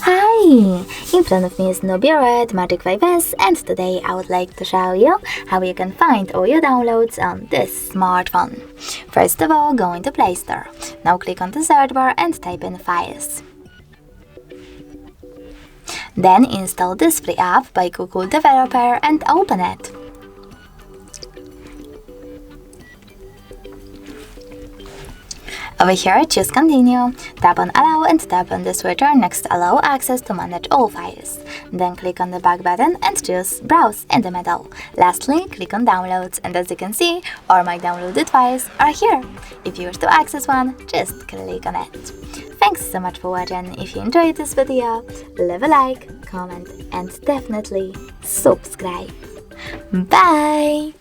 Hi! In front of me is NUBIA Red Magic 5S, and today I would like to show you how you can find all your downloads on this smartphone. First of all, go into Play Store. Now click on the search bar and type in Files. Then install this free app by Google Developer and open it. Over here, choose Continue, tap on Allow and tap on the switcher next to Allow Access to manage all files. Then click on the back button and choose Browse in the middle. Lastly, click on Downloads, and as you can see, all my downloaded files are here. If you wish to access one, just click on it. Thanks so much for watching. If you enjoyed this video, leave a like, comment and definitely subscribe. Bye!